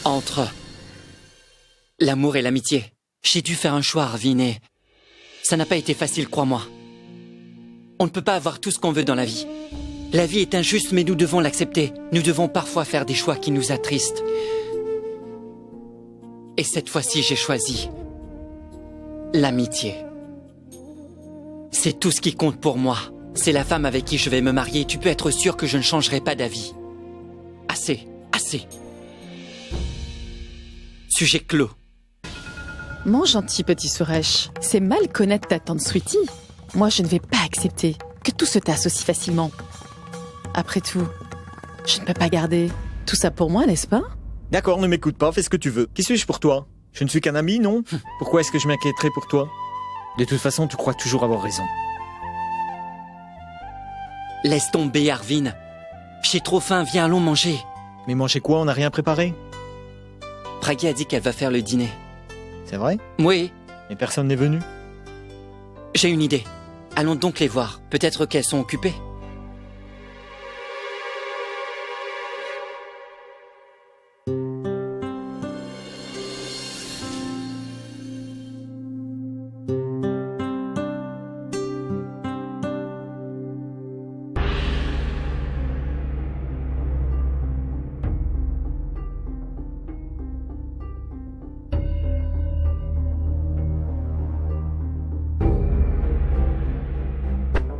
Entre l'amour et l'amitié, j'ai dû faire un choix, Arvin, et ça n'a pas été facile, crois-moi. On ne peut pas avoir tout ce qu'on veut dans la vie. La vie est injuste, mais nous devons l'accepter. Nous devons parfois faire des choix qui nous attristent. Et cette fois-ci, j'ai choisi l'amitié. C'est tout ce qui compte pour moi. C'est la femme avec qui je vais me marier. Tu peux être sûr que je ne changerai pas d'avis. Assez, assez. Sujet clos. Mon gentil petit Suresh, c'est mal connaître ta tante Sweetie. Moi, je ne vais pas accepter que tout se tasse aussi facilement. Après tout, je ne peux pas garder tout ça pour moi, n'est-ce pas? D'accord, ne m'écoute pas, fais ce que tu veux. Qui suis-je pour toi? Je ne suis qu'un ami, non? Pourquoi est-ce que je m'inquiéterais pour toi? De toute façon, tu crois toujours avoir raison. Laisse tomber, Arvin. J'ai trop faim, viens, allons manger. Mais manger quoi? On n'a rien préparé? Pragya a dit qu'elle va faire le dîner. C'est vrai? Oui, Mais personne n'est venu? j'ai une idée. Allons donc les voir. Peut-être qu'elles sont occupées.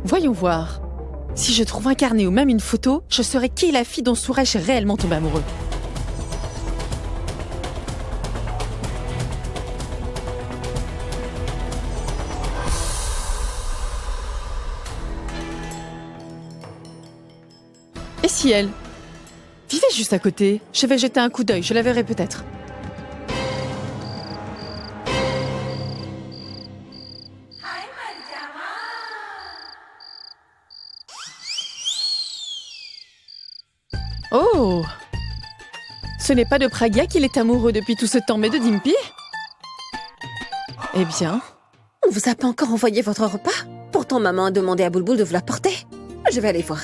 Voyons voir. Si je trouve un carnet ou même une photo, je saurai qui est la fille dont Suresh est réellement tombé amoureux. Et si elle vivait juste à côté? Je vais jeter un coup d'œil, je la verrai peut-être. Oh! Ce n'est pas de Pragya qu'il est amoureux depuis tout ce temps, mais de Dimpy? Eh bien... On vous a pas encore envoyé votre repas? Pourtant, maman a demandé à Boulboul de vous l'apporter. Je vais aller voir.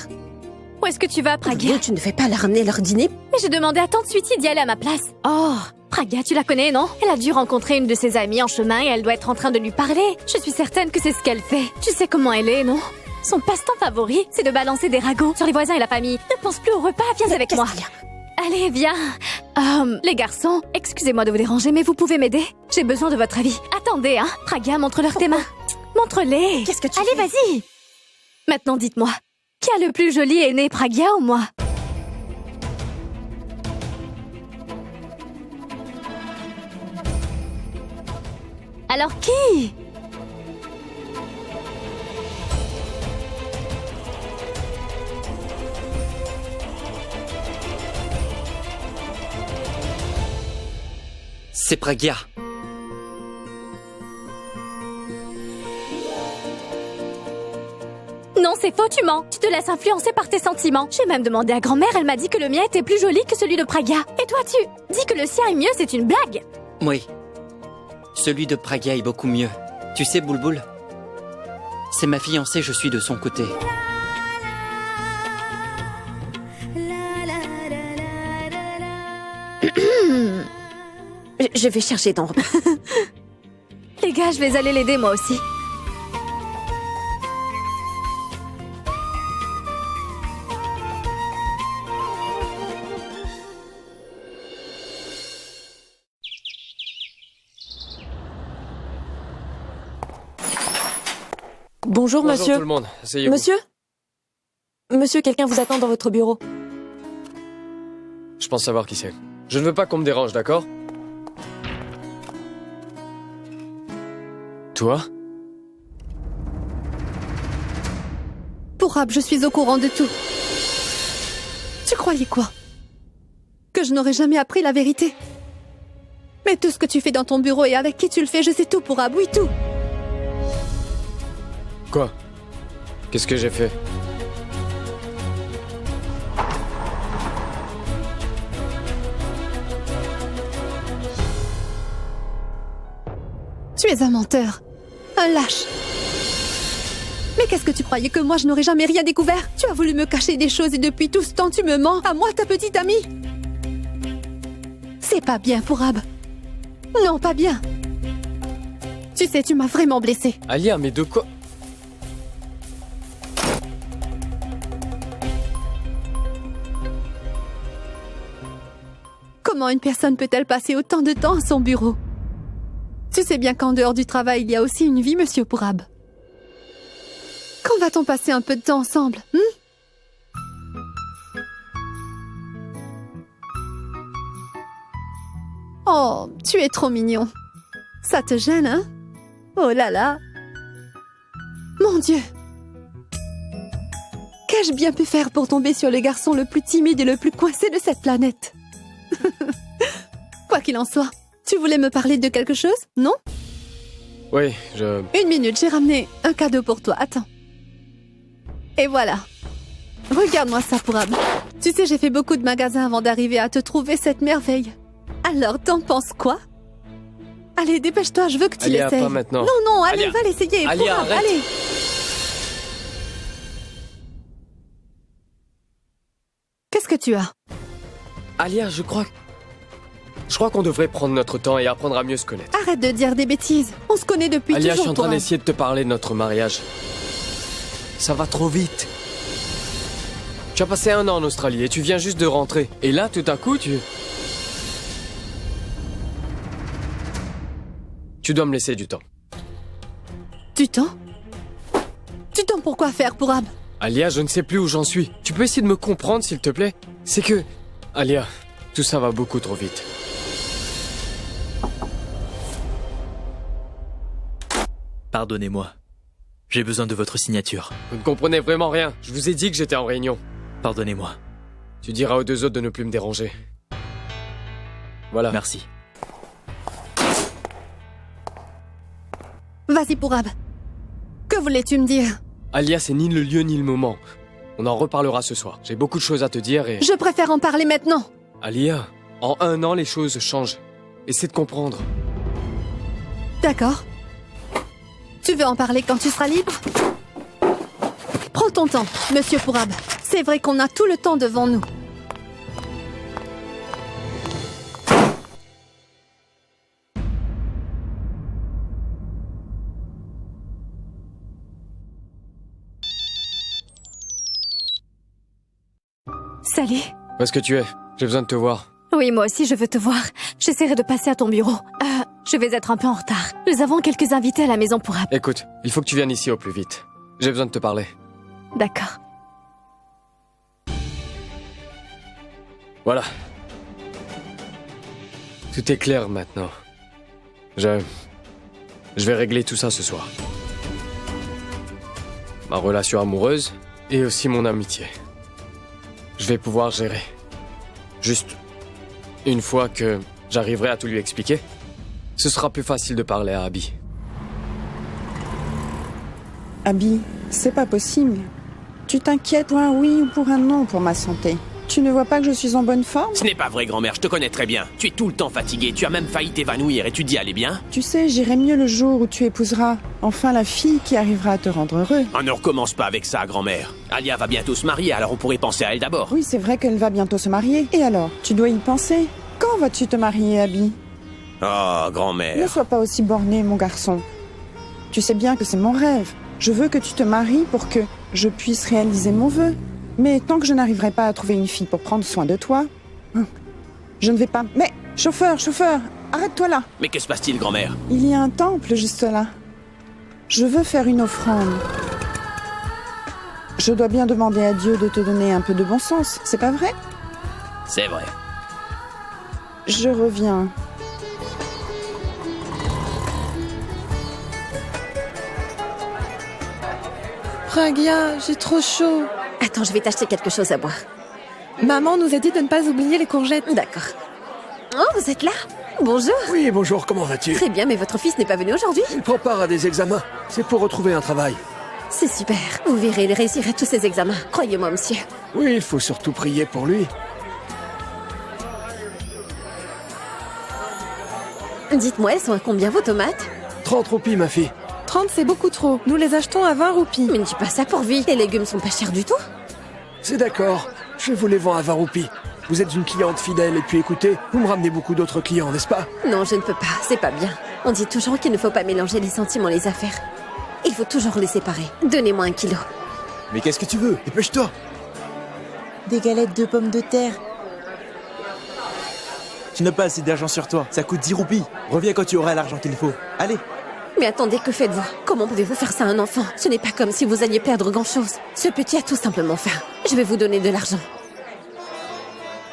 Où est-ce que tu vas, Pragya? Boulboul, tu ne fais pas leur ramener leur dîner? Mais j'ai demandé à tante Sweetie d'y aller à ma place. Oh, Pragya, tu la connais, non? Elle a dû rencontrer une de ses amies en chemin et elle doit être en train de lui parler. Je suis certaine que c'est ce qu'elle fait. Tu sais comment elle est, non? Son passe-temps favori, c'est de balancer des ragots sur les voisins et la famille. Ne pense plus au repas, viens avec moi. Allez, viens. Les garçons, excusez-moi de vous déranger, mais vous pouvez m'aider? J'ai besoin de votre avis. Attendez, hein. Pragya, montre-leur tes mains. Montre-les. Qu'est-ce que tu Allez, fais? vas-y. Maintenant, dites-moi, qui a le plus joli aîné, Pragya ou moi? Alors qui? C'est Pragya. Non, c'est faux, tu mens. Tu te laisses influencer par tes sentiments. J'ai même demandé à grand-mère, elle m'a dit que le mien était plus joli que celui de Pragya. Et toi, tu dis que le sien est mieux, c'est une blague. Oui. Celui de Pragya est beaucoup mieux. Tu sais, Boulboul, c'est ma fiancée, je suis de son côté. Je vais chercher ton repas. Les gars, je vais aller l'aider moi aussi. Bonjour, Bonjour monsieur. tout le monde, asseyez-vous. Monsieur? Monsieur, quelqu'un vous attend dans votre bureau. Je pense savoir qui c'est. Je ne veux pas qu'on me dérange, d'accord? Toi? Pourab, je suis au courant de tout. Tu croyais quoi? Que je n'aurais jamais appris la vérité? Mais tout ce que tu fais dans ton bureau et avec qui tu le fais, je sais tout, Pourab, oui, tout. Quoi? Qu'est-ce que j'ai fait? Tu es un menteur, un lâche. Mais qu'est-ce que tu croyais, que moi je n'aurais jamais rien découvert? Tu as voulu me cacher des choses et depuis tout ce temps tu me mens, à moi ta petite amie. C'est pas bien, Pourab. Non, pas bien. Tu sais, tu m'as vraiment blessée. Alia, mais de quoi? Comment une personne peut-elle passer autant de temps à son bureau? Tu sais bien qu'en dehors du travail, il y a aussi une vie, monsieur Pourab. Quand va-t-on passer un peu de temps ensemble, Oh, tu es trop mignon. Ça te gêne, hein? Oh là là. Mon Dieu. Qu'ai-je bien pu faire pour tomber sur le garçon le plus timide et le plus coincé de cette planète? Quoi qu'il en soit, tu voulais me parler de quelque chose, non? Oui, Une minute, j'ai ramené un cadeau pour toi. Attends. Et voilà. Regarde-moi ça, Pourab. Tu sais, j'ai fait beaucoup de magasins avant d'arriver à te trouver cette merveille. Alors, t'en penses quoi? Allez, dépêche-toi, je veux que tu Alia, l'essayes. pas maintenant. Non, non, allez, Alia. va l'essayer. Alia, Pourab, arrête. allez. Qu'est-ce que tu as? Alia, je crois qu'on devrait prendre notre temps et apprendre à mieux se connaître. Arrête de dire des bêtises. On se connaît depuis Alia, je suis toujours, en train Pourab. d'essayer de te parler de notre mariage. Ça va trop vite. Tu as passé 1 an en Australie et tu viens juste de rentrer. Et là, tout à coup, tu dois me laisser du temps. Du temps? Du temps pour quoi faire, Pourab? Alia, je ne sais plus où j'en suis. Tu peux essayer de me comprendre, s'il te plaît? C'est que... Alia, tout ça va beaucoup trop vite. Pardonnez-moi. J'ai besoin de votre signature. Vous ne comprenez vraiment rien. Je vous ai dit que j'étais en réunion. Pardonnez-moi. Tu diras aux 2 autres de ne plus me déranger. Voilà. Merci. Vas-y, Pourab. Que voulais-tu me dire? Alia, c'est ni le lieu ni le moment. On en reparlera ce soir. J'ai beaucoup de choses à te dire et... Je préfère en parler maintenant. Alia, en 1 an, les choses changent. Essaie de comprendre. D'accord. Tu veux en parler quand tu seras libre? Prends ton temps, monsieur Pourab. C'est vrai qu'on a tout le temps devant nous. Salut. Où est-ce que tu es? J'ai besoin de te voir. Oui, moi aussi, je veux te voir. J'essaierai de passer à ton bureau. Je vais être un peu en retard. Nous avons quelques invités à la maison pour... Écoute, il faut que tu viennes ici au plus vite. J'ai besoin de te parler. D'accord. Voilà. Tout est clair maintenant. Je vais régler tout ça ce soir. Ma relation amoureuse et aussi mon amitié. Je vais pouvoir gérer. Juste une fois que j'arriverai à tout lui expliquer, ce sera plus facile de parler à Abby. Abby, c'est pas possible. Tu t'inquiètes pour un oui ou pour un non pour ma santé. Tu ne vois pas que je suis en bonne forme? Ce n'est pas vrai, grand-mère, je te connais très bien. Tu es tout le temps fatiguée, tu as même failli t'évanouir et tu dis allez bien. Tu sais, j'irai mieux le jour où tu épouseras enfin la fille qui arrivera à te rendre heureux. On ne recommence pas avec ça, grand-mère. Alia va bientôt se marier, alors on pourrait penser à elle d'abord. Oui, c'est vrai qu'elle va bientôt se marier. Et alors? Tu dois y penser. Quand vas-tu te marier, Abby? Oh, Ne grand-mère. sois pas aussi borné, mon garçon. Tu sais bien que c'est mon rêve. Je veux que tu te maries pour que je puisse réaliser mon vœu. Mais tant que je n'arriverai pas à trouver une fille pour prendre soin de toi, je ne vais pas... Mais, chauffeur, arrête-toi là. Mais que se passe-t-il, grand-mère? Il y a un temple juste là. Je veux faire une offrande. Je dois bien demander à Dieu de te donner un peu de bon sens, c'est pas vrai? C'est vrai. Je reviens. Pragya, j'ai trop chaud. Attends, je vais t'acheter quelque chose à boire. Maman nous a dit de ne pas oublier les courgettes. D'accord. Oh, vous êtes là? Bonjour. Oui, bonjour, comment vas-tu? Très bien, mais votre fils n'est pas venu aujourd'hui? Il prend part à des examens. C'est pour retrouver un travail. C'est super. Vous verrez, il réussira tous ses examens. Croyez-moi, monsieur. Oui, il faut surtout prier pour lui. Dites-moi, elles sont à combien vos tomates? 30 roupies, ma fille. 30, c'est beaucoup trop. Nous les achetons à 20 roupies. Mais ne dis pas ça pour vie. Les légumes sont pas chers du tout. C'est d'accord. Je vous les vends à 20 roupies. Vous êtes une cliente fidèle et puis écoutez, vous me ramenez beaucoup d'autres clients, n'est-ce pas? Non, je ne peux pas, c'est pas bien. On dit toujours qu'il ne faut pas mélanger les sentiments et les affaires. Il faut toujours les séparer. Donnez-moi 1 kilo. Mais qu'est-ce que tu veux? Dépêche-toi. Des galettes de pommes de terre. Tu n'as pas assez d'argent sur toi, ça coûte 10 roupies. Reviens quand tu auras l'argent qu'il faut. Allez. Mais attendez, que faites-vous? Comment pouvez-vous faire ça à un enfant? Ce n'est pas comme si vous alliez perdre grand-chose. Ce petit a tout simplement faim. Je vais vous donner de l'argent.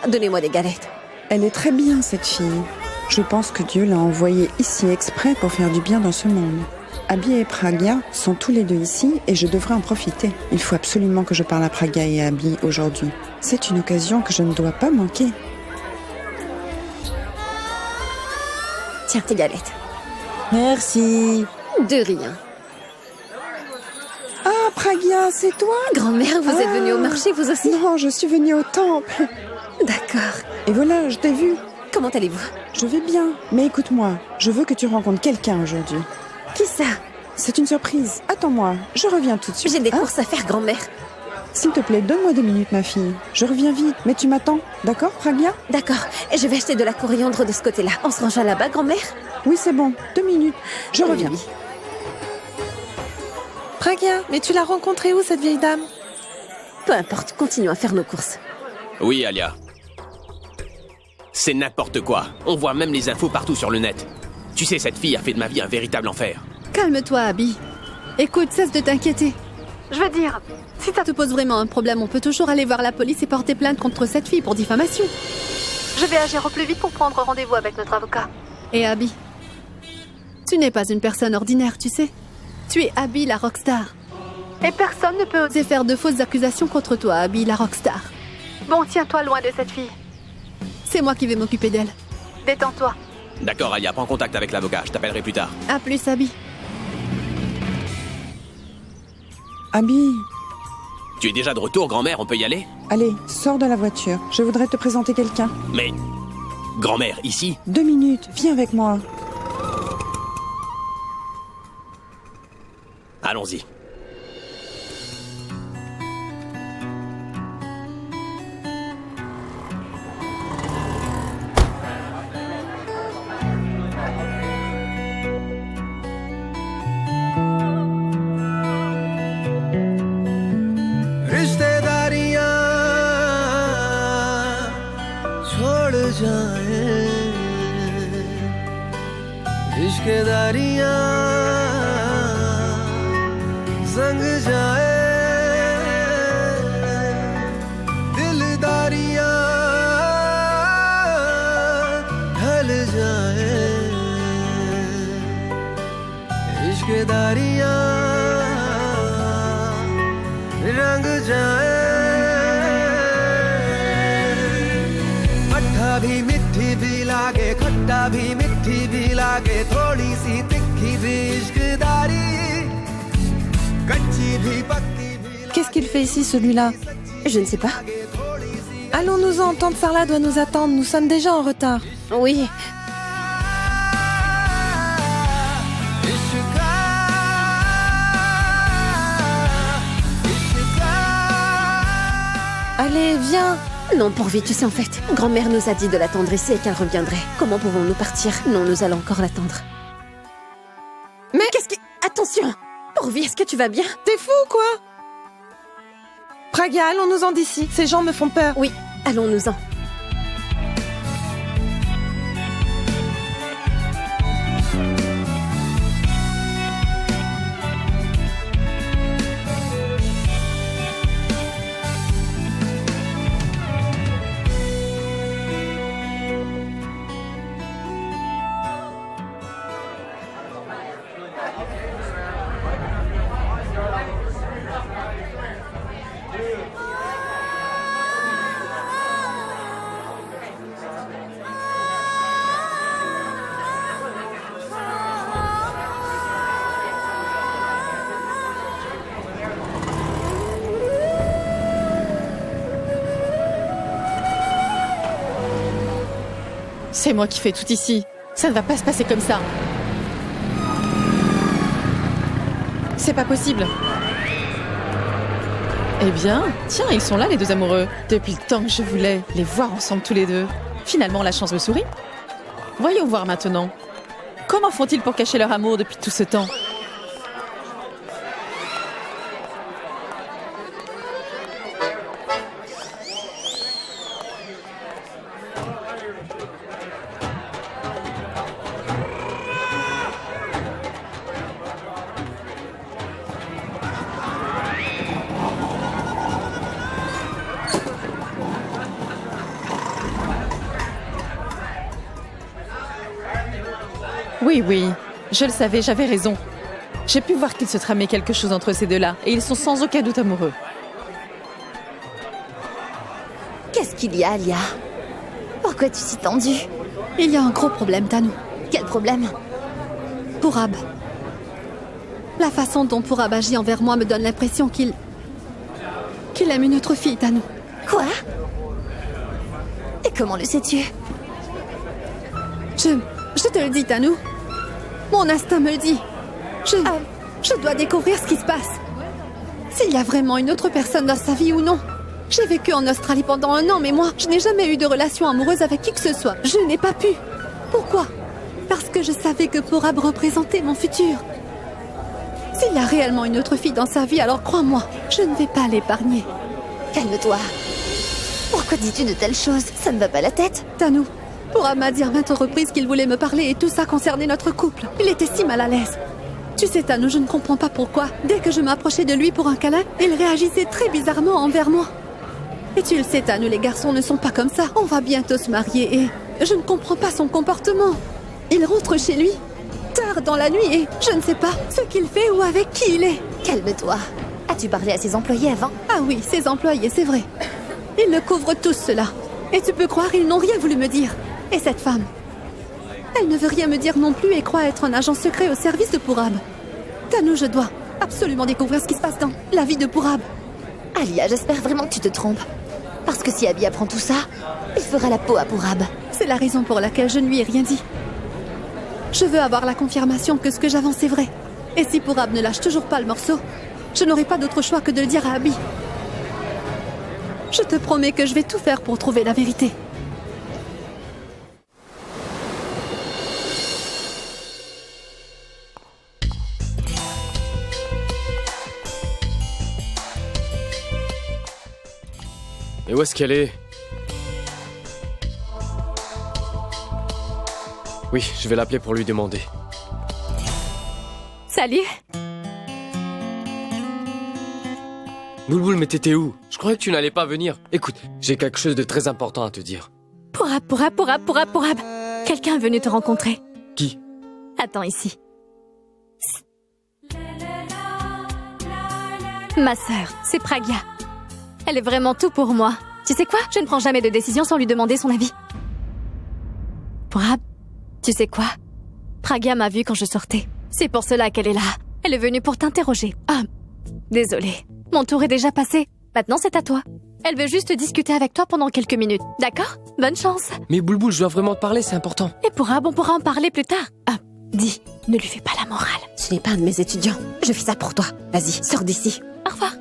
Donnez-moi des galettes. Elle est très bien, cette fille. Je pense que Dieu l'a envoyée ici exprès pour faire du bien dans ce monde. Abby et Pragya sont tous les deux ici et je devrais en profiter. Il faut absolument que je parle à Pragya et à Abby aujourd'hui. C'est une occasion que je ne dois pas manquer. Tiens, tes galettes. Merci. De rien. Ah, Pragya, c'est toi? Grand-mère, vous êtes venue au marché, vous aussi? Non, je suis venue au temple. D'accord. Et voilà, je t'ai vu. Comment allez-vous? Je vais bien. Mais écoute-moi, je veux que tu rencontres quelqu'un aujourd'hui. Qui ça? C'est une surprise. Attends-moi, je reviens tout de suite. J'ai des courses à faire, grand-mère. S'il te plaît, donne-moi 2 minutes, ma fille. Je reviens vite, mais tu m'attends, d'accord, Pragya? D'accord, et je vais acheter de la coriandre de ce côté-là. On se range là-bas, grand-mère? Oui, c'est bon, 2 minutes. Je reviens. Oui. Pragya, mais tu l'as rencontrée où, cette vieille dame? Peu importe, continuons à faire nos courses. Oui, Alia. C'est n'importe quoi. On voit même les infos partout sur le net. Tu sais, cette fille a fait de ma vie un véritable enfer. Calme-toi, Abby. Écoute, cesse de t'inquiéter. Je veux dire, si ça te pose vraiment un problème, on peut toujours aller voir la police et porter plainte contre cette fille pour diffamation. Je vais agir au plus vite pour prendre rendez-vous avec notre avocat. Et Abby, tu n'es pas une personne ordinaire, tu sais. Tu es Abby, la rockstar. Et personne ne peut oser faire de fausses accusations contre toi, Abby, la rockstar. Bon, tiens-toi loin de cette fille. C'est moi qui vais m'occuper d'elle. Détends-toi. D'accord, Alia, prends contact avec l'avocat. Je t'appellerai plus tard. À plus, Abby. Abby, Tu es déjà de retour, grand-mère, on peut y aller? allez, sors de la voiture. Je voudrais te présenter quelqu'un. Mais... Grand-mère, ici? 2 minutes, viens avec moi. Allons-y. रिश्तेदारियां छोड़ जाए रिश्तेदारियां संग जाए दिलदारियां ढल जाए रिश्तेदारियां रंग जाए मट्ठा भी मिठी भी लागे खट्टा भी मिठी भी लागे थोड़ी सी तिखी भी इश्कदारी कच्ची भी पक्की भी Qu'est-ce qu'il fait ici, celui-là? Je ne sais pas. Allons-nous-en, tante Sarla doit nous attendre, nous sommes déjà en retard. Oui. Allez, viens. Non, pour vite, tu sais, en fait, grand-mère nous a dit de l'attendre ici et qu'elle reviendrait. Comment pouvons-nous partir? Non, nous allons encore l'attendre. Mais... Qu'est-ce qui... Attention! Pourvi, est-ce que tu vas bien? T'es fou ou quoi? Pragya, allons-nous-en d'ici, ces gens me font peur. Oui, allons-nous-en. C'est moi qui fais tout ici. Ça ne va pas se passer comme ça. C'est pas possible. Eh bien, tiens, ils sont là les deux amoureux. Depuis le temps que je voulais les voir ensemble tous les deux. Finalement, la chance me sourit. Voyons voir maintenant. Comment font-ils pour cacher leur amour depuis tout ce temps? Oui, je le savais, j'avais raison. J'ai pu voir qu'il se tramait quelque chose entre ces deux-là, et ils sont sans aucun doute amoureux. Qu'est-ce qu'il y a, Alia? Pourquoi tu es si tendue? Il y a un gros problème, Tanou. Quel problème? Pourab. La façon dont Pourab agit envers moi me donne l'impression qu'il aime une autre fille, Tanou. Quoi? Et comment le sais-tu? Je te le dis, Tanou. Mon instinct me le dit. Je dois découvrir ce qui se passe. S'il y a vraiment une autre personne dans sa vie ou non. J'ai vécu en Australie pendant 1 an, mais moi, je n'ai jamais eu de relation amoureuse avec qui que ce soit. Je n'ai pas pu. Pourquoi? Parce que je savais que Pourab représentait mon futur. S'il y a réellement une autre fille dans sa vie, alors crois-moi, je ne vais pas l'épargner. Calme-toi. Pourquoi dis-tu de telles choses? Ça ne va pas la tête? Tanou, Pourab m'a dit à maintes reprises qu'il voulait me parler et tout ça concernait notre couple. Il était si mal à l'aise. Tu sais, Tanou, je ne comprends pas pourquoi. Dès que je m'approchais de lui pour un câlin, il réagissait très bizarrement envers moi. Et tu le sais, Tanou, les garçons ne sont pas comme ça. On va bientôt se marier et je ne comprends pas son comportement. Il rentre chez lui, tard dans la nuit et je ne sais pas ce qu'il fait ou avec qui il est. Calme-toi. As-tu parlé à ses employés avant? Ah oui, ses employés, c'est vrai. Ils le couvrent tous, cela. Et tu peux croire, ils n'ont rien voulu me dire. Et cette femme, elle ne veut rien me dire non plus et croit être un agent secret au service de Pourab. Tanou, je dois absolument découvrir ce qui se passe dans la vie de Pourab. Alia, j'espère vraiment que tu te trompes. Parce que si Abby apprend tout ça, il fera la peau à Pourab. C'est la raison pour laquelle je ne lui ai rien dit. Je veux avoir la confirmation que ce que j'avance est vrai. Et si Pourab ne lâche toujours pas le morceau, je n'aurai pas d'autre choix que de le dire à Abby. Je te promets que je vais tout faire pour trouver la vérité. Et où est-ce qu'elle est? Oui, je vais l'appeler pour lui demander. Salut. Boulboul, mais t'étais où? Je croyais que tu n'allais pas venir. Écoute, j'ai quelque chose de très important à te dire. Pourab. Quelqu'un est venu te rencontrer. Qui? Attends ici. Ma sœur, c'est Pragya. Elle est vraiment tout pour moi. Tu sais quoi? Je ne prends jamais de décision sans lui demander son avis. Pourab, tu sais quoi? Pragya m'a vue quand je sortais. C'est pour cela qu'elle est là. Elle est venue pour t'interroger. Ah, désolée. Mon tour est déjà passé. Maintenant, c'est à toi. Elle veut juste discuter avec toi pendant quelques minutes. D'accord? Bonne chance. Mais Boulboul, je dois vraiment te parler, c'est important. Et Pourab, on pourra en parler plus tard. Ah, dis, ne lui fais pas la morale. Ce n'est pas un de mes étudiants. Je fais ça pour toi. Vas-y, sors d'ici. Au revoir.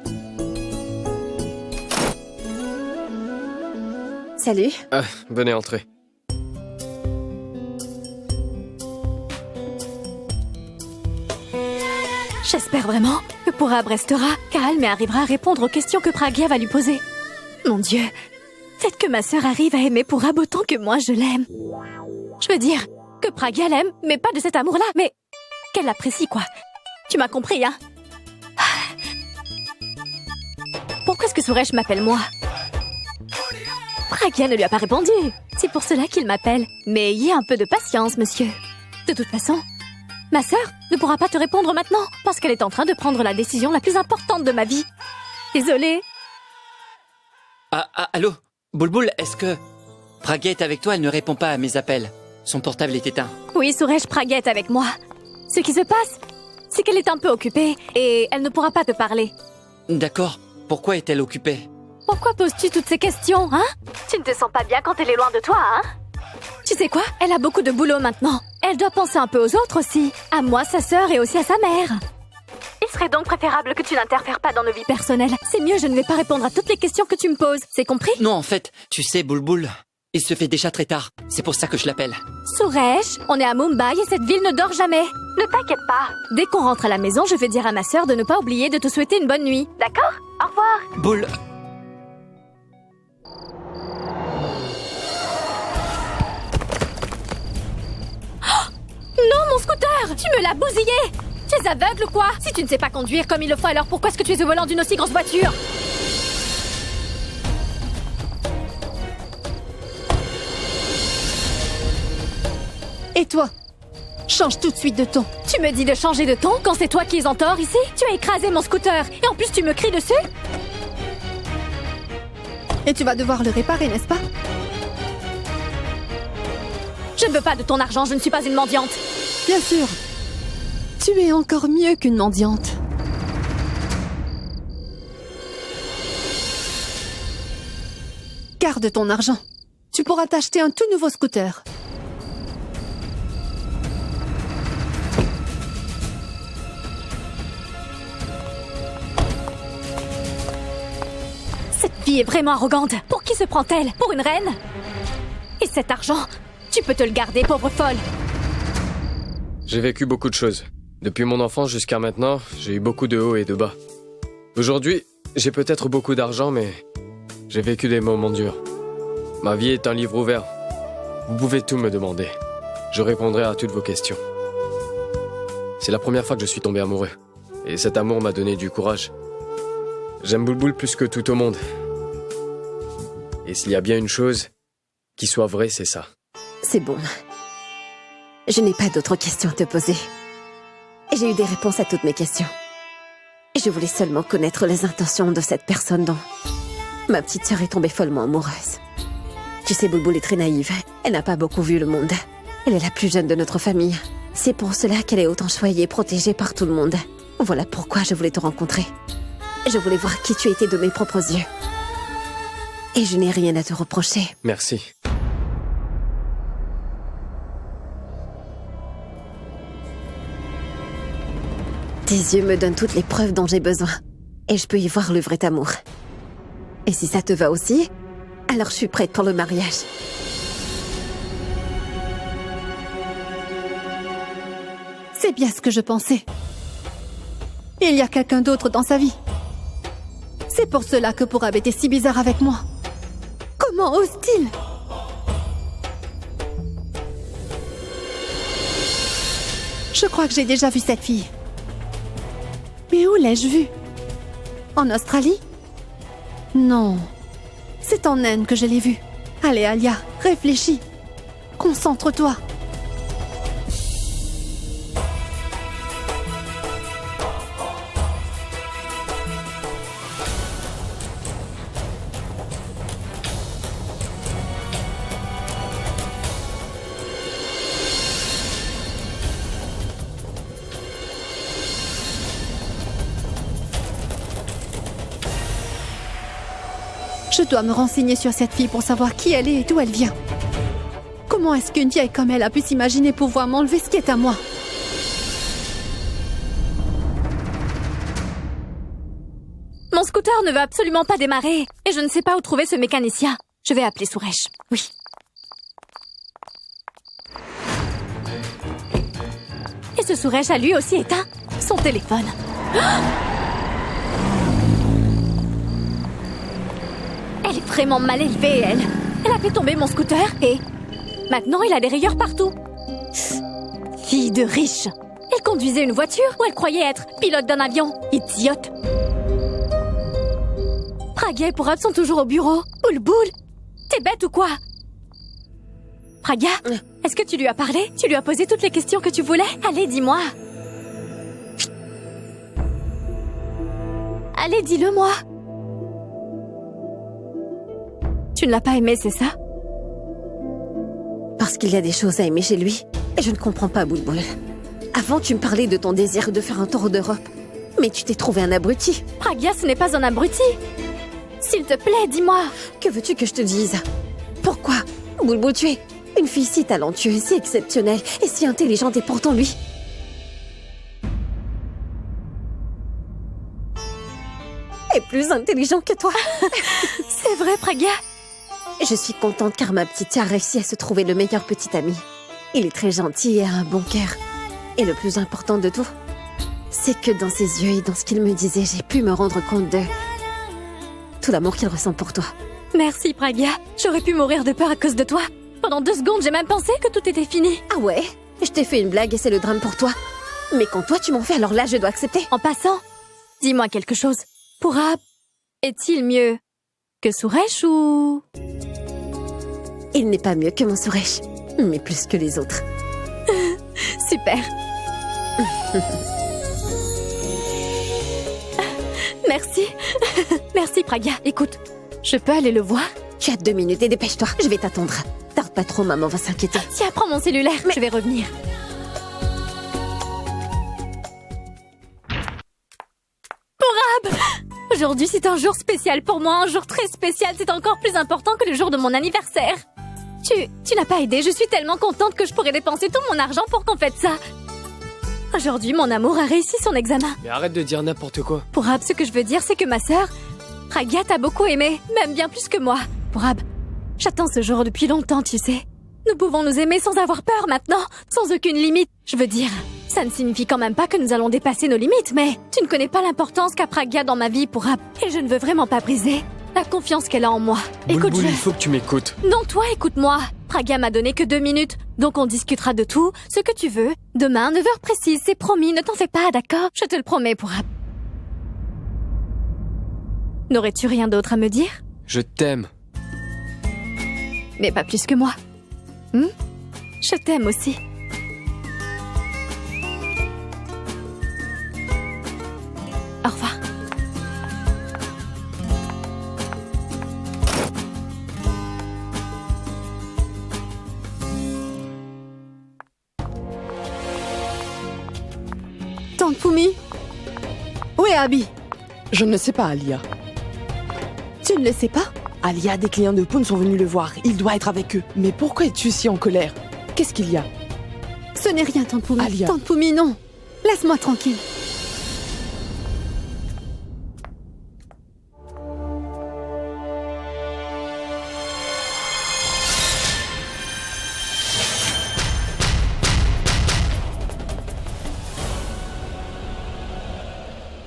Salut. Venez entrer. J'espère vraiment que Pourab restera calme et arrivera à répondre aux questions que Pragya va lui poser. Mon Dieu, peut-être que ma sœur arrive à aimer Pourab autant que moi je l'aime. Je veux dire que Pragya l'aime, mais pas de cet amour-là, mais qu'elle l'apprécie, quoi. Tu m'as compris, hein? Pourquoi est-ce que Suresh m'appelle moi? Pragya ne lui a pas répondu. C'est pour cela qu'il m'appelle. Mais ayez un peu de patience, monsieur. De toute façon, ma sœur ne pourra pas te répondre maintenant, parce qu'elle est en train de prendre la décision la plus importante de ma vie. Désolée. Allô? Boulboul, est-ce que... Pragya est avec toi, elle ne répond pas à mes appels. Son portable est éteint. Oui, Suresh, Pragya est avec moi. Ce qui se passe, c'est qu'elle est un peu occupée et elle ne pourra pas te parler. D'accord. Pourquoi est-elle occupée? Pourquoi poses-tu toutes ces questions, hein? Tu ne te sens pas bien quand elle est loin de toi, hein? Tu sais quoi? Elle a beaucoup de boulot maintenant. Elle doit penser un peu aux autres aussi. À moi, sa sœur et aussi à sa mère. Il serait serait donc préférable que tu n'interfères pas dans nos vies personnelles. C'est mieux, je ne vais pas répondre à toutes les questions que tu me poses. C'est compris? Non, en fait, tu sais, Boulboul, il se fait déjà très tard. C'est pour ça que je l'appelle. Suresh, on est à Mumbai et cette ville ne dort jamais. Ne t'inquiète pas. Dès qu'on rentre à la maison, je vais dire à ma sœur de ne pas oublier de te souhaiter une bonne nuit. D'accord? Au revoir. Boule... Non, mon scooter! Tu me l'as bousillé! Tu es aveugle ou quoi? Si tu ne sais pas conduire comme il le faut, alors pourquoi est-ce que tu es au volant d'une aussi grosse voiture? Et toi? Change tout de suite de ton. Tu me dis de changer de ton quand c'est toi qui es en tort ici? Tu as écrasé mon scooter et en plus tu me cries dessus? Et tu vas devoir le réparer, n'est-ce pas? Je ne veux pas de ton argent, je ne suis pas une mendiante. Bien sûr. Tu es encore mieux qu'une mendiante. Garde ton argent. Tu pourras t'acheter un tout nouveau scooter. Cette fille est vraiment arrogante. Pour qui se prend-elle? Pour une reine? Et cet argent, tu peux te le garder, pauvre folle. J'ai vécu beaucoup de choses. Depuis mon enfance jusqu'à maintenant, j'ai eu beaucoup de hauts et de bas. Aujourd'hui, j'ai peut-être beaucoup d'argent, mais j'ai vécu des moments durs. Ma vie est un livre ouvert. Vous pouvez tout me demander. Je répondrai à toutes vos questions. C'est la première fois que je suis tombé amoureux. Et cet amour m'a donné du courage. J'aime Boulboul plus que tout au monde. Et s'il y a bien une chose qui soit vraie, c'est ça. C'est bon. Je n'ai pas d'autres questions à te poser. J'ai eu des réponses à toutes mes questions. Je voulais seulement connaître les intentions de cette personne dont ma petite sœur est tombée follement amoureuse. Tu sais, Boulboul est très naïve. Elle n'a pas beaucoup vu le monde. Elle est la plus jeune de notre famille. C'est pour cela qu'elle est autant choyée et protégée par tout le monde. Voilà pourquoi je voulais te rencontrer. Je voulais voir qui tu étais de mes propres yeux. Et je n'ai rien à te reprocher. Merci. Tes yeux me donnent toutes les preuves dont j'ai besoin. Et je peux y voir le vrai amour. Et si ça te va aussi, alors je suis prête pour le mariage. C'est bien ce que je pensais. Il y a quelqu'un d'autre dans sa vie. C'est pour cela que Purab était si bizarre avec moi. Comment ose-t-il? Je crois que j'ai déjà vu cette fille. Mais où l'ai-je vue? En Australie? Non. C'est en Inde que je l'ai vue. Allez, Alia, réfléchis. Concentre-toi. Je dois me renseigner sur cette fille pour savoir qui elle est et d'où elle vient. Comment est-ce qu'une vieille comme elle a pu s'imaginer pouvoir m'enlever ce qui est à moi? Mon scooter ne veut absolument pas démarrer et je ne sais pas où trouver ce mécanicien. Je vais appeler Suresh. Oui. Et ce Suresh a lui aussi éteint son téléphone. Elle est vraiment mal élevée, elle. Elle a fait tomber mon scooter et maintenant il a des rayures partout. Fille de riche. Elle conduisait une voiture ou elle croyait être pilote d'un avion. Idiote. Pragya et Purab sont toujours au bureau. Boulboul, t'es bête ou quoi? Pragya, est-ce que tu lui as parlé? Tu lui as posé toutes les questions que tu voulais? Allez, dis-moi. Allez, dis-le-moi. Tu ne l'as pas aimé, c'est ça? Parce qu'il y a des choses à aimer chez lui. Et je ne comprends pas, Boulboul. Avant, tu me parlais de ton désir de faire un tour d'Europe. Mais tu t'es trouvé un abruti. Pragya, ce n'est pas un abruti. S'il te plaît, dis-moi. Que veux-tu que je te dise? Pourquoi? Boulboul, tu es une fille si talentueuse, si exceptionnelle et si intelligente et pourtant lui... est plus intelligent que toi. C'est vrai, Pragya. Je suis contente car ma petite a réussi à se trouver le meilleur petit ami. Il est très gentil et a un bon cœur. Et le plus important de tout, c'est que dans ses yeux et dans ce qu'il me disait, j'ai pu me rendre compte de tout l'amour qu'il ressent pour toi. Merci, Pragya. J'aurais pu mourir de peur à cause de toi. Pendant 2 secondes, j'ai même pensé que tout était fini. Ah ouais? Je t'ai fait une blague et c'est le drame pour toi. Mais quand toi tu m'en fais, alors là je dois accepter. En passant, dis-moi quelque chose. Purab est-il mieux que Suresh ou... Il n'est pas mieux que mon Suresh, mais plus que les autres. Super. Merci. Merci, Pragya. Écoute, je peux aller le voir? Tu as 2 minutes et dépêche-toi, je vais t'attendre. Tarde pas trop, maman va s'inquiéter. Tiens, prends mon cellulaire, je vais revenir. Purab! Aujourd'hui, c'est un jour spécial pour moi, un jour très spécial. C'est encore plus important que le jour de mon anniversaire. Tu n'as pas aidé, je suis tellement contente que je pourrais dépenser tout mon argent pour qu'on fête ça. Aujourd'hui, mon amour a réussi son examen. Mais arrête de dire n'importe quoi. Purab, ce que je veux dire, c'est que ma sœur, Pragya, t'a beaucoup aimé, même bien plus que moi. Purab, j'attends ce jour depuis longtemps, tu sais. Nous pouvons nous aimer sans avoir peur maintenant, sans aucune limite. Je veux dire, ça ne signifie quand même pas que nous allons dépasser nos limites, mais tu ne connais pas l'importance qu'a Pragya dans ma vie, Purab. Et je ne veux vraiment pas briser la confiance qu'elle a en moi. Boulboul, il faut que tu m'écoutes. Non, toi, écoute-moi. Pragya m'a donné que 2 minutes, donc on discutera de tout, ce que tu veux. Demain, 9h précise, c'est promis, ne t'en fais pas, d'accord? Je te le promets, Purab. N'aurais-tu rien d'autre à me dire? Je t'aime. Mais pas plus que moi. Je t'aime aussi. Au revoir. Tante Fumi? Où est Abby? Je ne sais pas, Alia. Tu ne le sais pas? Alia, des clients de Poon sont venus le voir. Il doit être avec eux. Mais pourquoi es-tu si en colère? Qu'est-ce qu'il y a? Ce n'est rien, Tante Fumi. Alia. Tante Fumi, non. Laisse-moi tranquille.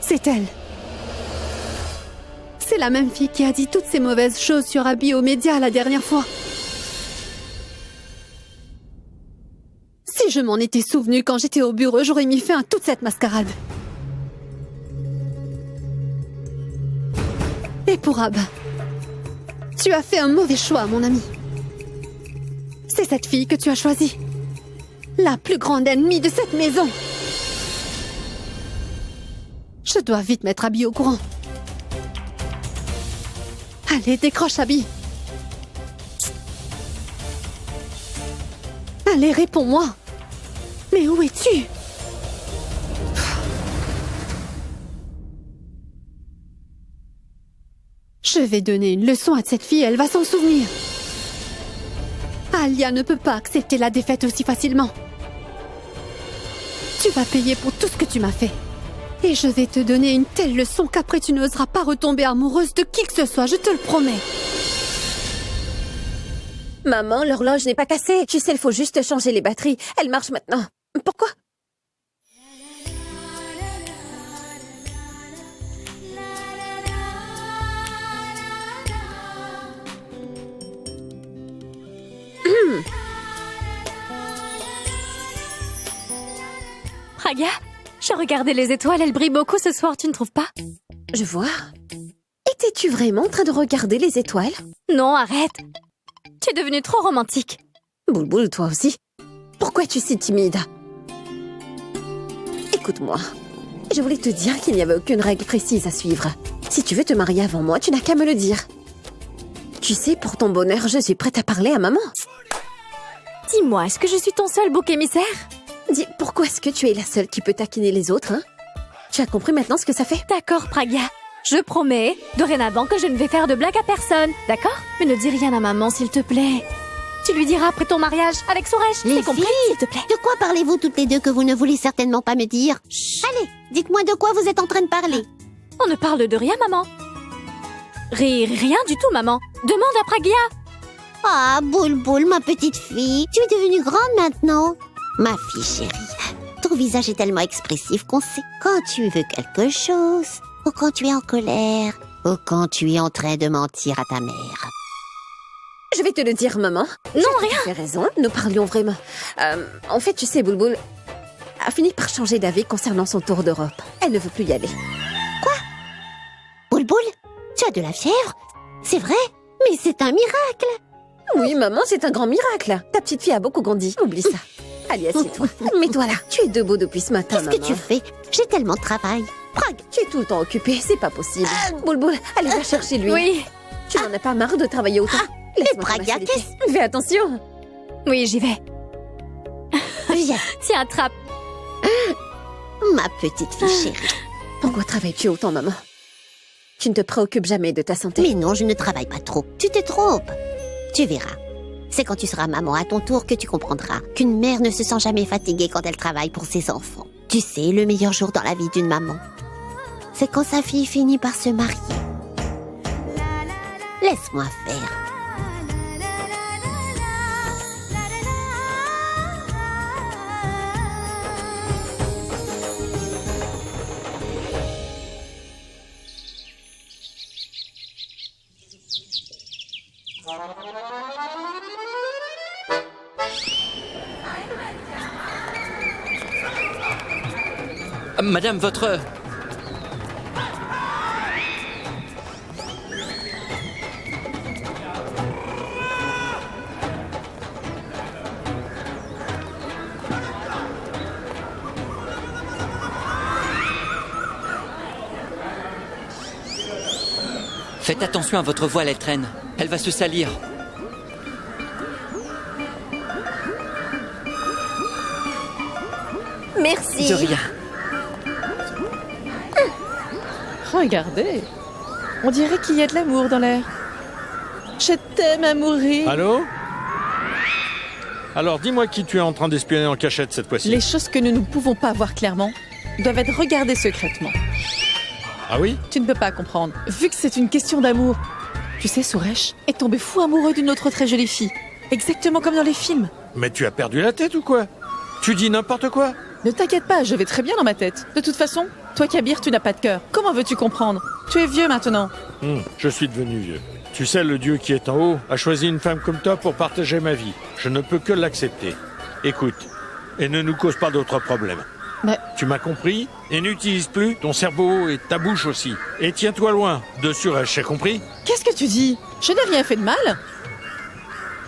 C'est elle. C'est la même fille qui a dit toutes ces mauvaises choses sur Abby aux médias la dernière fois. Si je m'en étais souvenu quand j'étais au bureau, j'aurais mis fin à toute cette mascarade. Et Purab, tu as fait un mauvais choix, mon ami. C'est cette fille que tu as choisie. La plus grande ennemie de cette maison. Je dois vite mettre Abby au courant. Allez, décroche, Abby. Allez, réponds-moi. Mais où es-tu? Je vais donner une leçon à cette fille, elle va s'en souvenir. Alia ne peut pas accepter la défaite aussi facilement. Tu vas payer pour tout ce que tu m'as fait. Et je vais te donner une telle leçon qu'après tu n'oseras pas retomber amoureuse de qui que ce soit, je te le promets. Maman, l'horloge n'est pas cassée. Tu sais, il faut juste changer les batteries. Elle marche maintenant. Pourquoi? Pragya, je regardais les étoiles, elles brillent beaucoup ce soir, tu ne trouves pas? Je vois. Étais-tu vraiment en train de regarder les étoiles? Non, arrête. Tu es devenue trop romantique. Boulboul, toi aussi. Pourquoi es-tu si timide? Écoute-moi. Je voulais te dire qu'il n'y avait aucune règle précise à suivre. Si tu veux te marier avant moi, tu n'as qu'à me le dire. Tu sais, pour ton bonheur, je suis prête à parler à maman. Dis-moi, est-ce que je suis ton seul bouc émissaire? Dis, pourquoi est-ce que tu es la seule qui peut taquiner les autres, hein? Tu as compris maintenant ce que ça fait? D'accord, Pragya. Je promets, dorénavant, que je ne vais faire de blagues à personne, d'accord? Mais ne dis rien à maman, s'il te plaît. Tu lui diras après ton mariage avec Suresh, les c'est compris, filles, s'il te plaît. De quoi parlez-vous toutes les deux que vous ne voulez certainement pas me dire? Chut. Allez, dites-moi de quoi vous êtes en train de parler. On ne parle de rien, maman. Rien du tout, maman. Demande à Pragya. Ah, Boule, ma petite fille, tu es devenue grande maintenant. Ma fille chérie, ton visage est tellement expressif qu'on sait quand tu veux quelque chose, ou quand tu es en colère, ou quand tu es en train de mentir à ta mère. Je vais te le dire, maman. Non, rien. Tu as raison, nous parlions vraiment. En fait, tu sais, Boule a fini par changer d'avis concernant son tour d'Europe. Elle ne veut plus y aller. Quoi? Boule, tu as de la fièvre? C'est vrai? Mais c'est un miracle. Oui, maman, c'est un grand miracle. Ta petite fille a beaucoup grandi. Oublie ça. Allez, assieds-toi. Mets-toi là. Tu es debout depuis ce matin, Qu'est-ce que tu fais? J'ai tellement de travail. Prague, tu es tout le temps occupée. C'est pas possible. Boule, allez, va chercher lui. Oui. Tu n'en as pas marre de travailler autant? Mais Pragya, fais attention. Oui, j'y vais. Viens. Tiens, attrape. Ma petite fille chérie. Pourquoi travailles-tu autant, maman? Tu ne te préoccupes jamais de ta santé. Mais non, je ne travaille pas trop. Tu te trompes. Tu verras. C'est quand tu seras maman à ton tour que tu comprendras qu'une mère ne se sent jamais fatiguée quand elle travaille pour ses enfants. Tu sais, le meilleur jour dans la vie d'une maman, c'est quand sa fille finit par se marier. Laisse-moi faire. Madame, votre... Faites attention à votre voile, elle traîne. Elle va se salir. Merci. De rien. Regardez, on dirait qu'il y a de l'amour dans l'air. Je t'aime à mourir. Allô? Alors, dis-moi qui tu es en train d'espionner en cachette cette fois-ci. Les choses que nous ne pouvons pas voir clairement doivent être regardées secrètement. Ah oui? Tu ne peux pas comprendre, vu que c'est une question d'amour. Tu sais, Suresh est tombé fou amoureux d'une autre très jolie fille. Exactement comme dans les films. Mais tu as perdu la tête ou quoi? Tu dis n'importe quoi? Ne t'inquiète pas, je vais très bien dans ma tête. De toute façon, toi Kabir, tu n'as pas de cœur. Comment veux-tu comprendre? Tu es vieux maintenant. Je suis devenu vieux. Tu sais, le Dieu qui est en haut a choisi une femme comme toi pour partager ma vie. Je ne peux que l'accepter. Écoute, et ne nous cause pas d'autres problèmes. Mais... Tu m'as compris? Et n'utilise plus ton cerveau et ta bouche aussi. Et tiens-toi loin de Suresh, j'ai compris? Qu'est-ce que tu dis? Je n'ai rien fait de mal.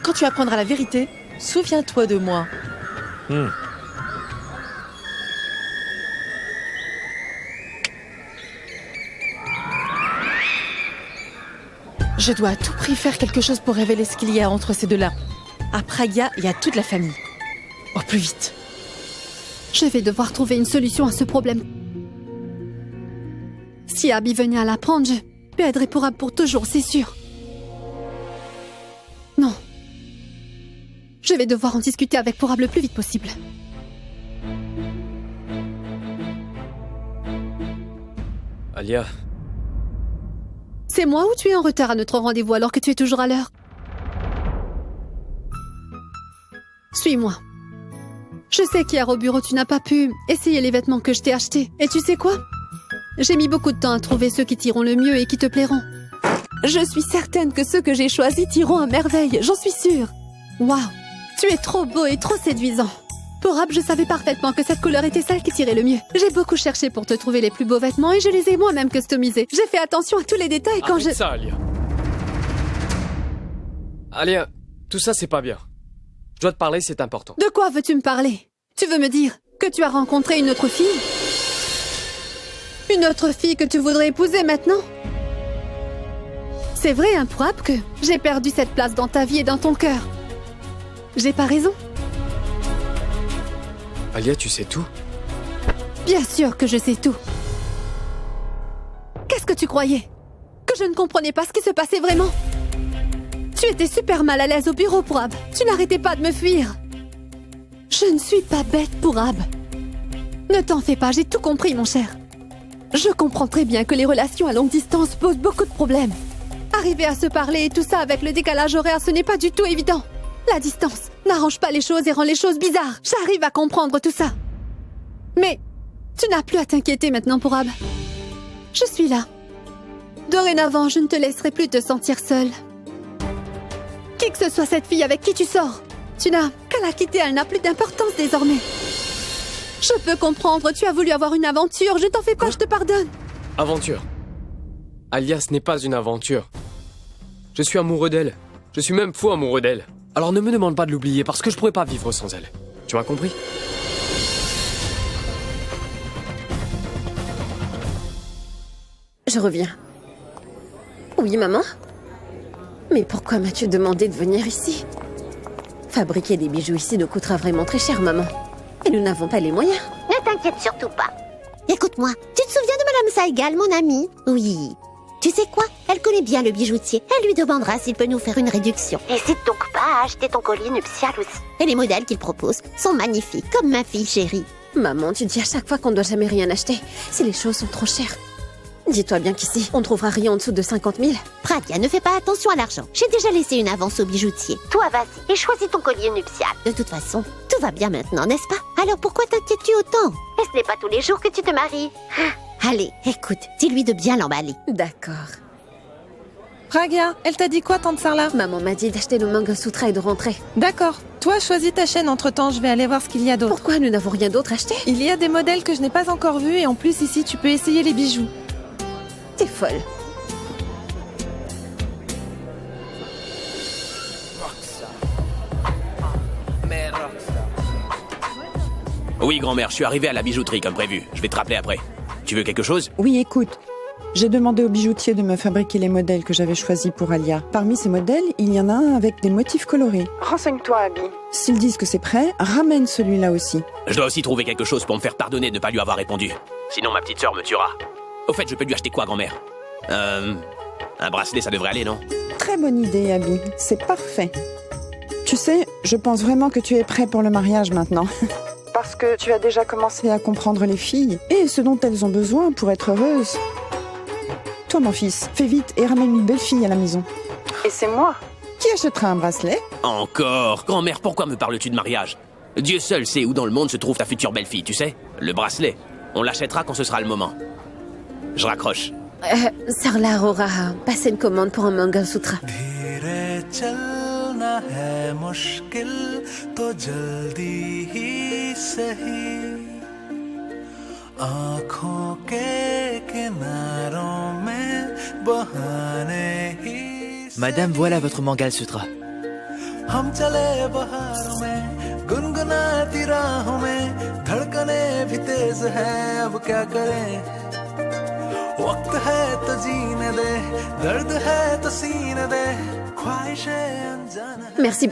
Quand tu apprendras la vérité, souviens-toi de moi. Je dois à tout prix faire quelque chose pour révéler ce qu'il y a entre ces deux-là. À Pragya et à toute la famille. Au plus vite. Je vais devoir trouver une solution à ce problème. Si Abby venait à l'apprendre, je perdrais Purab pour toujours, c'est sûr. Non. Je vais devoir en discuter avec Purab le plus vite possible. Alia. C'est moi ou tu es en retard à notre rendez-vous alors que tu es toujours à l'heure? Suis-moi. Je sais qu'hier au bureau, tu n'as pas pu essayer les vêtements que je t'ai achetés. Et tu sais quoi? J'ai mis beaucoup de temps à trouver ceux qui t'iront le mieux et qui te plairont. Je suis certaine que ceux que j'ai choisis t'iront à merveille, j'en suis sûre. Waouh, tu es trop beau et trop séduisant. Purab, je savais parfaitement que cette couleur était celle qui t'irait le mieux. J'ai beaucoup cherché pour te trouver les plus beaux vêtements et je les ai moi-même customisés. J'ai fait attention à tous les détails quand Arrête ça, Alia. Alia, tout ça c'est pas bien. Je dois te parler, c'est important. De quoi veux-tu me parler? Tu veux me dire que tu as rencontré une autre fille? Une autre fille que tu voudrais épouser maintenant? C'est vrai, hein, Purab, que j'ai perdu cette place dans ta vie et dans ton cœur. J'ai pas raison? Alia, tu sais tout? Bien sûr que je sais tout. Qu'est-ce que tu croyais? Que je ne comprenais pas ce qui se passait vraiment? Tu étais super mal à l'aise au bureau, Purab. Tu n'arrêtais pas de me fuir. Je ne suis pas bête, Purab. Ne t'en fais pas, j'ai tout compris, mon cher. Je comprends très bien que les relations à longue distance posent beaucoup de problèmes. Arriver à se parler et tout ça avec le décalage horaire, ce n'est pas du tout évident. La distance n'arrange pas les choses et rend les choses bizarres. J'arrive à comprendre tout ça. Mais tu n'as plus à t'inquiéter maintenant pour Ab. Je suis là. Dorénavant, je ne te laisserai plus te sentir seule. Qui que ce soit cette fille avec qui tu sors, tu n'as qu'à la quitter, elle n'a plus d'importance désormais. Je peux comprendre, tu as voulu avoir une aventure, je t'en fais pas, je te pardonne. Aventure. Alia, ce n'est pas une aventure. Je suis amoureux d'elle. Je suis même fou amoureux d'elle. Alors ne me demande pas de l'oublier parce que je pourrais pas vivre sans elle. Tu m'as compris? Je reviens. Oui, maman? Mais pourquoi m'as-tu demandé de venir ici? Fabriquer des bijoux ici nous coûtera vraiment très cher, maman. Et nous n'avons pas les moyens. Ne t'inquiète surtout pas. Écoute-moi, tu te souviens de Madame Saigal, mon amie? Oui. Tu sais quoi? Elle connaît bien le bijoutier. Elle lui demandera s'il peut nous faire une réduction. N'hésite donc pas à acheter ton collier nuptial aussi. Et les modèles qu'il propose sont magnifiques, comme ma fille chérie. Maman, tu dis à chaque fois qu'on ne doit jamais rien acheter. Si les choses sont trop chères. Dis-toi bien qu'ici, on ne trouvera rien en dessous de 50 000. Pradia, ne fais pas attention à l'argent. J'ai déjà laissé une avance au bijoutier. Toi, vas-y et choisis ton collier nuptial. De toute façon, tout va bien maintenant, n'est-ce pas? Alors pourquoi t'inquiètes-tu autant? Et ce n'est pas tous les jours que tu te maries. Allez, écoute, dis-lui de bien l'emballer. D'accord. Pragia, elle t'a dit quoi, tante Sarla? Maman m'a dit d'acheter le Mangasutra et de rentrer. D'accord. Toi, choisis ta chaîne. Entre-temps, je vais aller voir ce qu'il y a d'autre. Pourquoi nous n'avons rien d'autre acheté? Il y a des modèles que je n'ai pas encore vus et en plus, ici, tu peux essayer les bijoux. T'es folle. Oui, grand-mère, je suis arrivé à la bijouterie comme prévu. Je vais te rappeler après. Tu veux quelque chose? Oui, écoute. J'ai demandé au bijoutier de me fabriquer les modèles que j'avais choisis pour Alia. Parmi ces modèles, il y en a un avec des motifs colorés. Renseigne-toi, Abby. S'ils disent que c'est prêt, ramène celui-là aussi. Je dois aussi trouver quelque chose pour me faire pardonner de ne pas lui avoir répondu. Sinon, ma petite sœur me tuera. Au fait, je peux lui acheter quoi, grand-mère? Un bracelet, ça devrait aller, non? Très bonne idée, Abby. C'est parfait. Tu sais, je pense vraiment que tu es prêt pour le mariage maintenant. Parce que tu as déjà commencé à comprendre les filles et ce dont elles ont besoin pour être heureuses. Toi, mon fils, fais vite et ramène une belle fille à la maison. Et c'est moi qui achètera un bracelet. Encore? Grand-mère, pourquoi me parles-tu de mariage? Dieu seul sait où dans le monde se trouve ta future belle-fille, tu sais? Le bracelet. On l'achètera quand ce sera le moment. Je raccroche. Sarla aura passé une commande pour un Mangasutra. Madame, voilà votre Mangalsutra. Merci.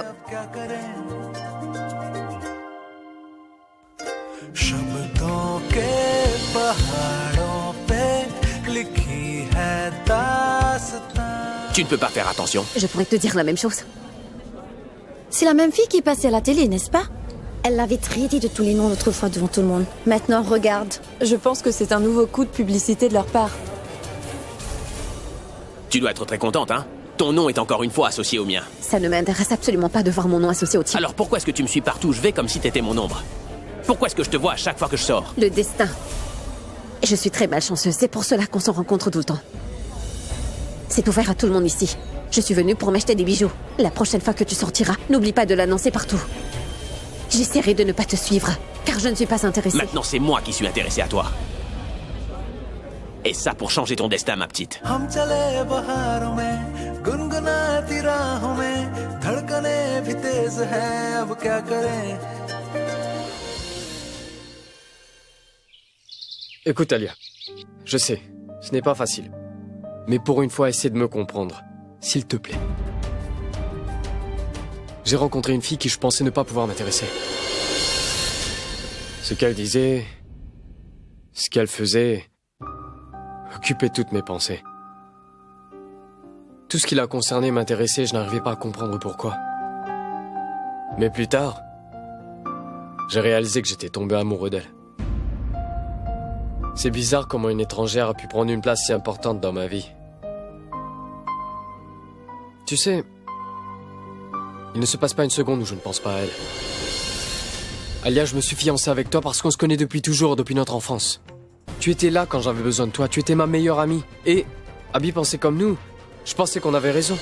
Tu ne peux pas faire attention. Je pourrais te dire la même chose. C'est la même fille qui passait à la télé, n'est-ce pas? Elle l'avait traité de tous les noms l'autre fois devant tout le monde. Maintenant, regarde. Je pense que c'est un nouveau coup de publicité de leur part. Tu dois être très contente, hein? Ton nom est encore une fois associé au mien. Ça ne m'intéresse absolument pas de voir mon nom associé au tien. Alors pourquoi est-ce que tu me suis partout où je vais comme si t'étais mon ombre? Pourquoi est-ce que je te vois à chaque fois que je sors? Le destin. Je suis très malchanceuse, c'est pour cela qu'on se rencontre tout le temps. C'est ouvert à tout le monde ici. Je suis venue pour m'acheter des bijoux. La prochaine fois que tu sortiras, n'oublie pas de l'annoncer partout. J'essaierai de ne pas te suivre, car je ne suis pas intéressée. Maintenant, c'est moi qui suis intéressé à toi. Et ça pour changer ton destin, ma petite. Écoute, Alia, je sais, ce n'est pas facile. Mais pour une fois, essaie de me comprendre, s'il te plaît. J'ai rencontré une fille qui je pensais ne pas pouvoir m'intéresser. Ce qu'elle disait, ce qu'elle faisait, occupait toutes mes pensées. Tout ce qui la concernait m'intéressait, je n'arrivais pas à comprendre pourquoi. Mais plus tard, j'ai réalisé que j'étais tombé amoureux d'elle. C'est bizarre comment une étrangère a pu prendre une place si importante dans ma vie. Tu sais, il ne se passe pas une seconde où je ne pense pas à elle. Alia, je me suis fiancé avec toi parce qu'on se connaît depuis toujours, depuis notre enfance. Tu étais là quand j'avais besoin de toi, tu étais ma meilleure amie. Et Abby pensait comme nous. Je pensais qu'on avait raison.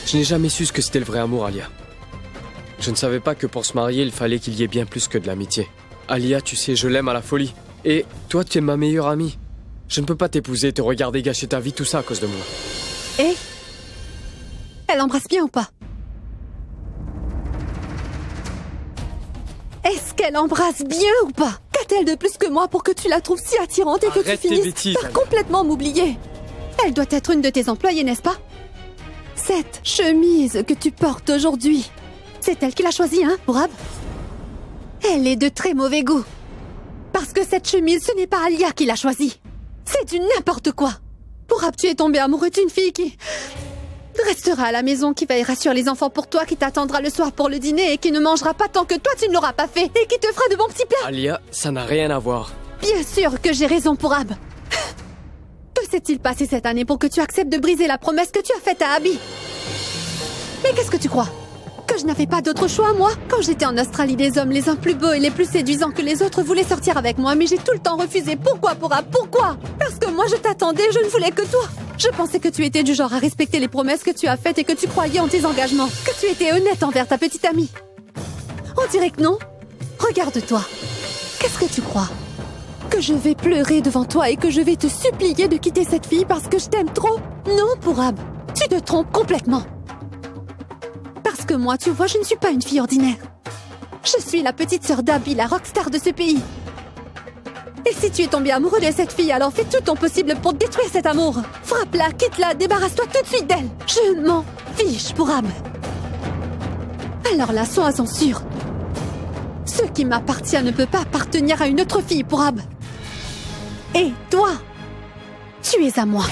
Je n'ai jamais su ce que c'était le vrai amour, Alia. Je ne savais pas que pour se marier, il fallait qu'il y ait bien plus que de l'amitié. Alia, tu sais, je l'aime à la folie. Et toi, tu es ma meilleure amie. Je ne peux pas t'épouser, te regarder gâcher ta vie, tout ça à cause de moi. Et elle embrasse bien ou pas? Est-ce qu'elle embrasse bien ou pas? Qu'a-t-elle de plus que moi pour que tu la trouves si attirante et que tu finisses par complètement m'oublier? Elle doit être une de tes employées, n'est-ce pas? Cette chemise que tu portes aujourd'hui, c'est elle qui l'a choisie, hein, Pourab? Elle est de très mauvais goût. Parce que cette chemise, ce n'est pas Alia qui l'a choisie. C'est du n'importe quoi. Pourab, tu es tombé amoureux d'une fille qui restera à la maison, qui veillera sur les enfants pour toi, qui t'attendra le soir pour le dîner et qui ne mangera pas tant que toi tu ne l'auras pas fait et qui te fera de bons petits plats. Alia, ça n'a rien à voir. Bien sûr que j'ai raison, Pourab. Que s'est-il passé cette année pour que tu acceptes de briser la promesse que tu as faite à Abby? Mais qu'est-ce que tu crois? Que je n'avais pas d'autre choix, moi? Quand j'étais en Australie, des hommes les uns plus beaux et les plus séduisants que les autres voulaient sortir avec moi, mais j'ai tout le temps refusé. Pourquoi, Pourab? Pourquoi? Parce que moi je t'attendais, je ne voulais que toi. Je pensais que tu étais du genre à respecter les promesses que tu as faites et que tu croyais en tes engagements, que tu étais honnête envers ta petite amie. On dirait que non. Regarde-toi. Qu'est-ce que tu crois? Que je vais pleurer devant toi et que je vais te supplier de quitter cette fille parce que je t'aime trop? Non, Pourab. Tu te trompes complètement. Parce que moi, tu vois, je ne suis pas une fille ordinaire. Je suis la petite sœur d'Abby, la rockstar de ce pays. Et si tu es tombé amoureux de cette fille, alors fais tout ton possible pour détruire cet amour. Frappe-la, quitte-la, débarrasse-toi tout de suite d'elle. Je m'en fiche, Pourab. Alors là, sois-en sûr. Ce qui m'appartient ne peut pas appartenir à une autre fille, Pourab. Et toi, tu es à moi.